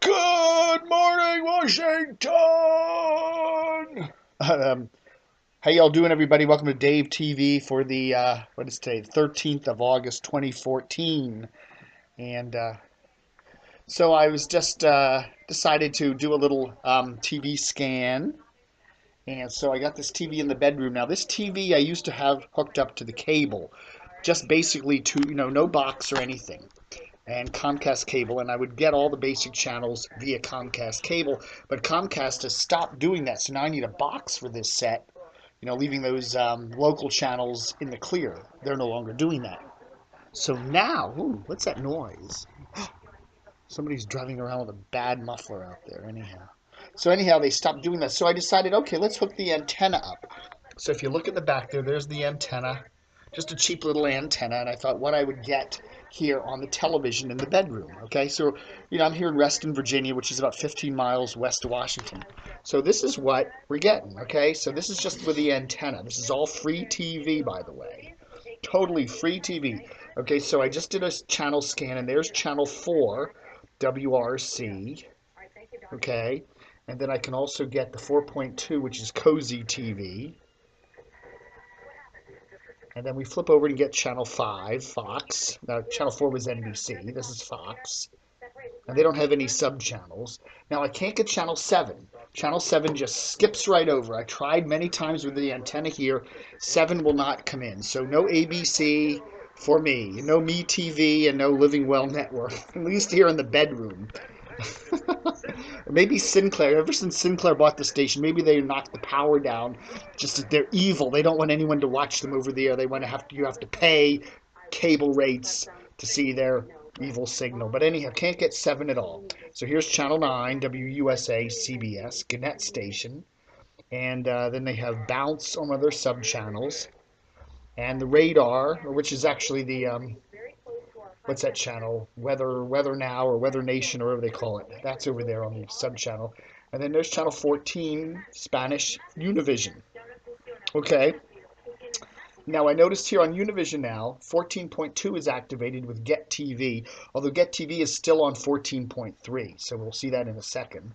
Good morning, Washington! How y'all doing, everybody? Welcome to Dave TV for the, what is today, 13th of August, 2014. And so I was just decided to do a little TV scan. And so I got this TV in the bedroom. Now, this TV I used to have hooked up to the cable, just basically to, no box or anything, and Comcast cable, and I would get all the basic channels via Comcast cable, but Comcast has stopped doing that, so now I need a box for this set, leaving those local channels in the clear. They're no longer doing that. So now, ooh, what's that noise? Somebody's driving around with a bad muffler out there, anyhow. So anyhow, they stopped doing that, so I decided, okay, let's hook the antenna up. So if you look at the back there, there's the antenna, just a cheap little antenna, and I thought what I would get here on the television in the bedroom. Okay, so I'm here in Reston, Virginia, which is about 15 miles west of Washington. So this is what we're getting. Okay, so this is just with the antenna. This is all free TV, by the way, totally free TV. Okay, so I just did a channel scan, and there's channel 4, WRC. Okay, and then I can also get the 4.2, which is Cozy TV. And then we flip over and get channel 5, Fox. Now, channel 4 was NBC. This is Fox. And they don't have any sub-channels. Now, I can't get channel 7. Channel 7 just skips right over. I tried many times with the antenna here. 7 will not come in. So no ABC for me. No Me TV and no Living Well Network. At least here in the bedroom. Maybe Sinclair, ever since Sinclair bought the station, maybe they knocked the power down. Just that they're evil. They don't want anyone to watch them over there. They want to you have to pay cable rates to see their evil signal. But anyhow, can't get 7 at all. So here's channel 9, WUSA, CBS, Gannett station. And then they have Bounce on other sub-channels. And the Radar, which is actually the what's that channel? Weather Now or Weather Nation or whatever they call it. That's over there on the sub channel. And then there's channel 14, Spanish, Univision. Okay. Now I noticed here on Univision now, 14.2 is activated with Get TV, although Get TV is still on 14.3, so we'll see that in a second.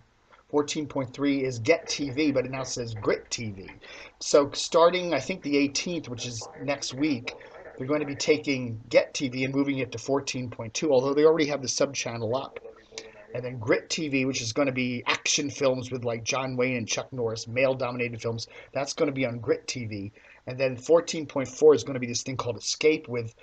14.3 is Get TV, but it now says Grit TV. So starting, I think, the 18th, which is next week, they're going to be taking Get TV and moving it to 14.2, although they already have the sub-channel up. And then Grit TV, which is going to be action films with like John Wayne and Chuck Norris, male-dominated films, that's going to be on Grit TV. And then 14.4 is going to be this thing called Escape with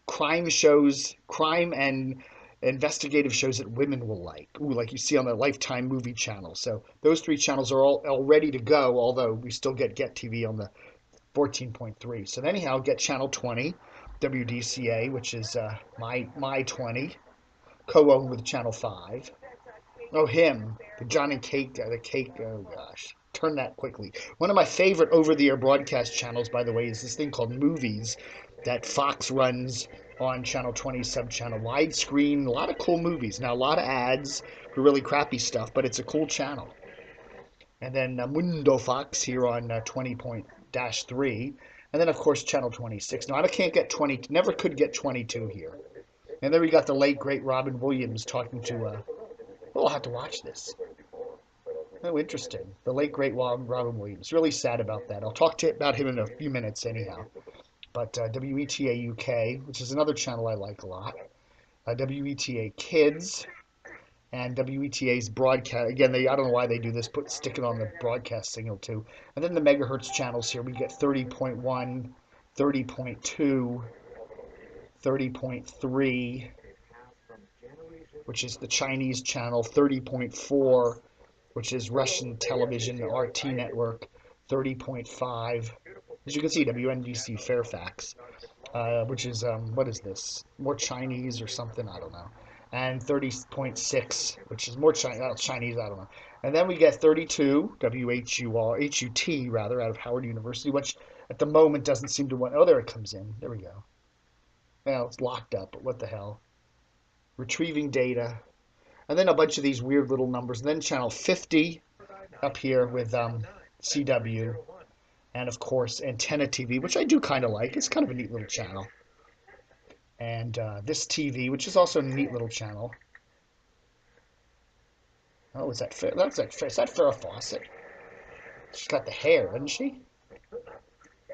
crime shows, crime and investigative shows that women will like. Ooh, like you see on the Lifetime movie channel. So those 3 channels are all ready to go, although we still get TV on the 14.3. So anyhow, get channel 20, WDCA, which is my 20, co-owned with channel 5. Oh, him, the John and Cake guy, the cake, oh gosh. Turn that quickly. One of my favorite over-the-air broadcast channels, by the way, is this thing called Movies that Fox runs on channel 20 sub-channel. Widescreen, a lot of cool movies. Now, a lot of ads for really crappy stuff, but it's a cool channel. And then Mundo Fox here on 20.3. And then, of course, channel 26. Now, I can't get 20, never could get 22 here. And then we got the late, great Robin Williams talking to, well, I'll have to watch this. Oh, interesting. The late, great Robin Williams. Really sad about that. I'll talk about him in a few minutes anyhow. But WETA UK, which is another channel I like a lot. WETA Kids and WETA's broadcast. Again, I don't know why they do this, stick it on the broadcast signal too. And then the megahertz channels here. We get 30.1, 30.2, 30.3, which is the Chinese channel, 30.4, which is Russian television, the RT network, 30.5. As you can see, WNBC Fairfax, which is, what is this? More Chinese or something? I don't know. And 30.6, which is more Chinese, I don't know. And then we get 32, HUT rather, out of Howard University, which at the moment doesn't seem to want, oh, there it comes in. There we go. Well, it's locked up, but what the hell. Retrieving data. And then a bunch of these weird little numbers. And then channel 50 up here with CW. And, of course, Antenna TV, which I do kind of like. It's kind of a neat little channel. And this TV, which is also a neat little channel. Oh, is that fair? That's like fair. Is that Farrah Fawcett? She's got the hair, isn't she?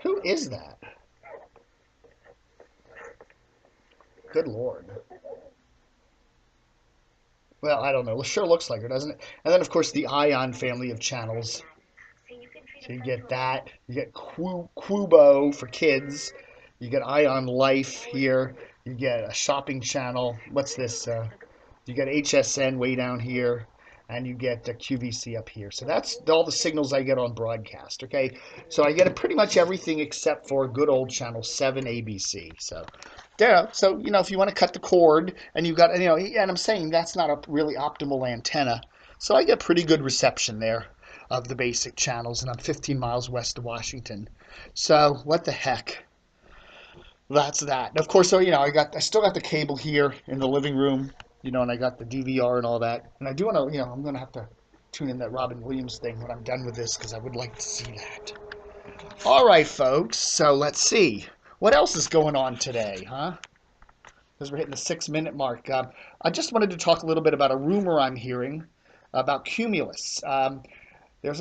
Who is that? Good Lord. Well, I don't know. It sure looks like her, doesn't it? And then, of course, the Ion family of channels. So you get that. You get Qubo for kids. You get Ion Life here. You get a shopping channel. What's this? You get HSN way down here. And you get QVC up here. So that's all the signals I get on broadcast. Okay. So I get pretty much everything except for good old channel 7 ABC. So there. So, if you want to cut the cord and you've got, and I'm saying that's not a really optimal antenna. So I get pretty good reception there of the basic channels, and I'm 15 miles west of Washington. So what the heck? That's that. And of course, so I still got the cable here in the living room, and I got the DVR and all that. And I do want to, I'm gonna have to tune in that Robin Williams thing when I'm done with this because I would like to see that. All right, folks. So let's see what else is going on today, huh? Because we're hitting the 6-minute mark. I just wanted to talk a little bit about a rumor I'm hearing about Cumulus. There's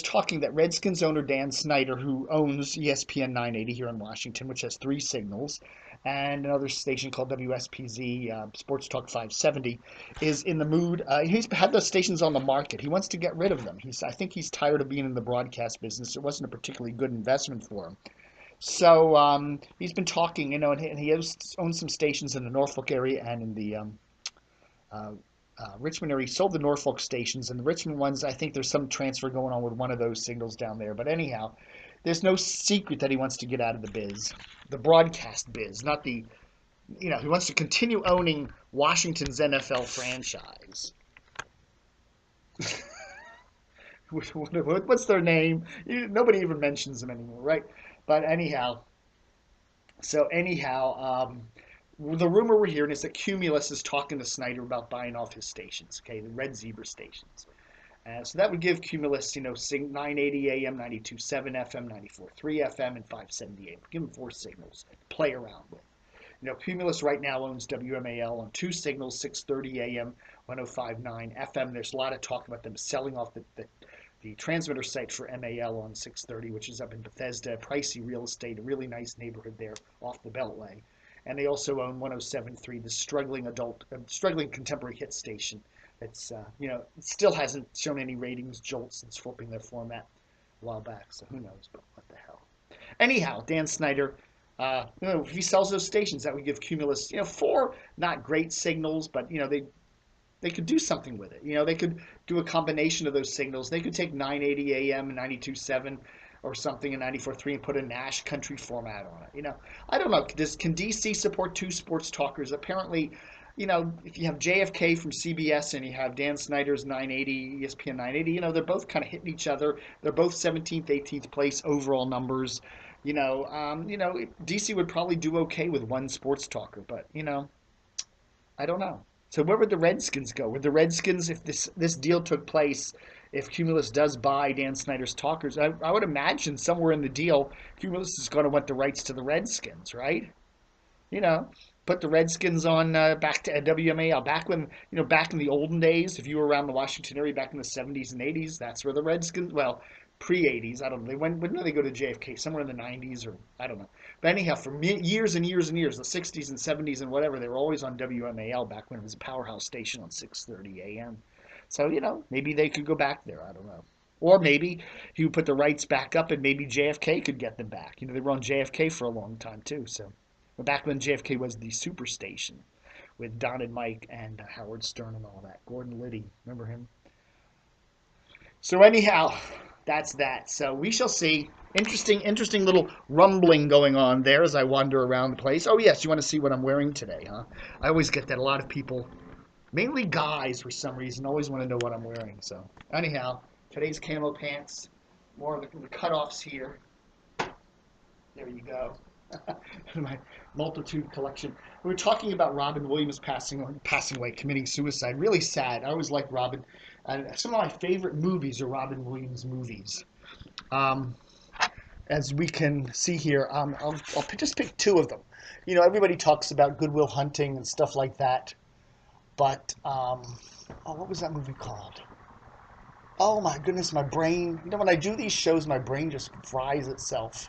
talking that Redskins owner Dan Snyder, who owns ESPN 980 here in Washington, which has 3 signals, and another station called WSPZ, Sports Talk 570, is in the mood. He's had those stations on the market. He wants to get rid of them. I think he's tired of being in the broadcast business. It wasn't a particularly good investment for him. So he's been talking, and he owns some stations in the Norfolk area and in the Richmond area. He sold the Norfolk stations, and the Richmond ones, I think there's some transfer going on with one of those signals down there. But anyhow, there's no secret that he wants to get out of the biz, the broadcast biz, not the, he wants to continue owning Washington's NFL franchise. What's their name? Nobody even mentions them anymore, right? But anyhow, the rumor we're hearing is that Cumulus is talking to Snyder about buying off his stations, okay, the Red Zebra stations. So that would give Cumulus, 980 AM, 92.7 FM, 94.3 FM, and 570 AM. Give him 4 signals to play around with. Cumulus right now owns WMAL on 2 signals, 630 AM, 105.9 FM. There's a lot of talk about them selling off the transmitter site for MAL on 630, which is up in Bethesda, pricey real estate, a really nice neighborhood there off the Beltway. And they also own 107.3, the struggling contemporary hit station. It's it still hasn't shown any ratings jolts since flipping their format a while back. So who knows? But what the hell? Anyhow, Dan Snyder, if he sells those stations, that would give Cumulus, 4 not great signals, but they could do something with it. They could do a combination of those signals. They could take 980 AM and 92.7 or something in 94.3 and put a Nash country format on it. I don't know. Can DC support 2 sports talkers? Apparently, if you have JFK from CBS and you have Dan Snyder's 980, ESPN 980, they're both kind of hitting each other. They're both 17th, 18th place overall numbers. DC would probably do okay with 1 sports talker, but I don't know. So where would the Redskins go? Would the Redskins, if this deal took place, if Cumulus does buy Dan Snyder's talkers, I would imagine somewhere in the deal, Cumulus is going to want the rights to the Redskins, right? Put the Redskins on back to WMAL. Back in the olden days, if you were around the Washington area back in the 70s and 80s, that's where the Redskins, well, pre-80s, I don't know. When did they go to JFK? Somewhere in the 90s or I don't know. But anyhow, for years and years and years, the 60s and 70s and whatever, they were always on WMAL back when it was a powerhouse station on 6:30 a.m. So, maybe they could go back there. I don't know. Or maybe he would put the rights back up and maybe JFK could get them back. They were on JFK for a long time too. So, back when JFK was the superstation with Don and Mike and Howard Stern and all that. Gordon Liddy, remember him? So anyhow, that's that. So we shall see. Interesting little rumbling going on there as I wander around the place. Oh yes, you want to see what I'm wearing today, huh? I always get that. A lot of people, mainly guys for some reason, always want to know what I'm wearing. So anyhow, today's camo pants. More of the cutoffs here. There you go. My multitude collection. We were talking about Robin Williams passing away, committing suicide. Really sad. I always liked Robin. Some of my favorite movies are Robin Williams movies. As we can see here, I'll just pick 2 of them. Everybody talks about Good Will Hunting and stuff like that. But oh, what was that movie called? Oh my goodness, my brain. You know, when I do these shows, my brain just fries itself.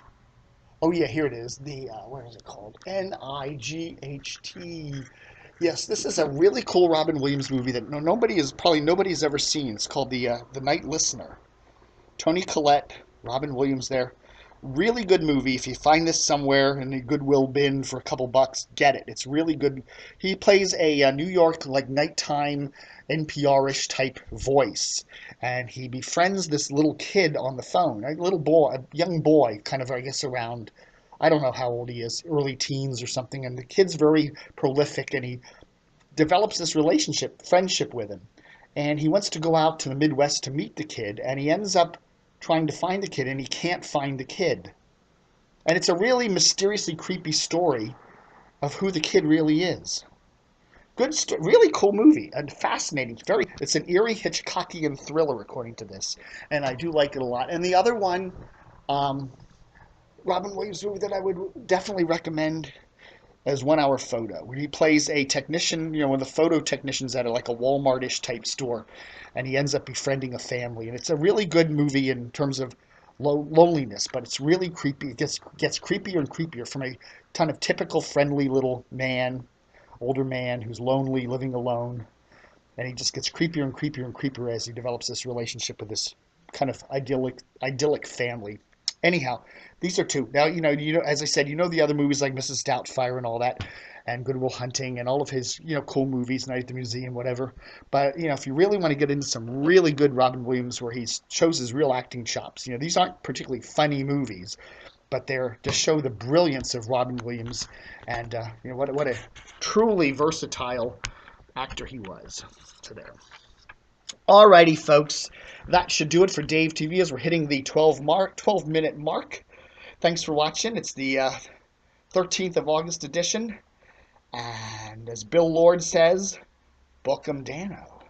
Oh yeah, here it is. The where is it called? Night. Yes, this is a really cool Robin Williams movie that nobody's ever seen. It's called the Night Listener. Toni Collette, Robin Williams there. Really good movie. If you find this somewhere in the Goodwill bin for a couple bucks, get it. It's really good. He plays a New York like nighttime NPR-ish type voice, and he befriends this little kid on the phone, a little boy, a young boy, kind of I guess around, I don't know how old he is, early teens or something. And the kid's very prolific, and he develops this friendship with him. And he wants to go out to the Midwest to meet the kid, and he ends up trying to find the kid, and he can't find the kid. And it's a really mysteriously creepy story of who the kid really is. Really cool movie and fascinating. It's an eerie Hitchcockian thriller, according to this, and I do like it a lot. And the other one, um, Robin Williams movie that I would definitely recommend as 1 Hour Photo, where he plays a technician, one of the photo technicians at like a Walmart-ish type store, and he ends up befriending a family. And it's a really good movie in terms of loneliness, but it's really creepy. It gets creepier and creepier from a kind of typical friendly little man, older man who's lonely, living alone, and he just gets creepier and creepier and creepier as he develops this relationship with this kind of idyllic family. Anyhow, these are two. Now, as I said, the other movies like Mrs. Doubtfire and all that, and Good Will Hunting, and all of his, cool movies, Night at the Museum, whatever. But, if you really want to get into some really good Robin Williams where he shows his real acting chops, these aren't particularly funny movies, but they're to show the brilliance of Robin Williams and, what a truly versatile actor he was. So there. Alrighty, folks, that should do it for Dave TV as we're hitting the 12-minute mark. Thanks for watching. It's the 13th of August edition, and as Bill Lord says, book 'em Dano.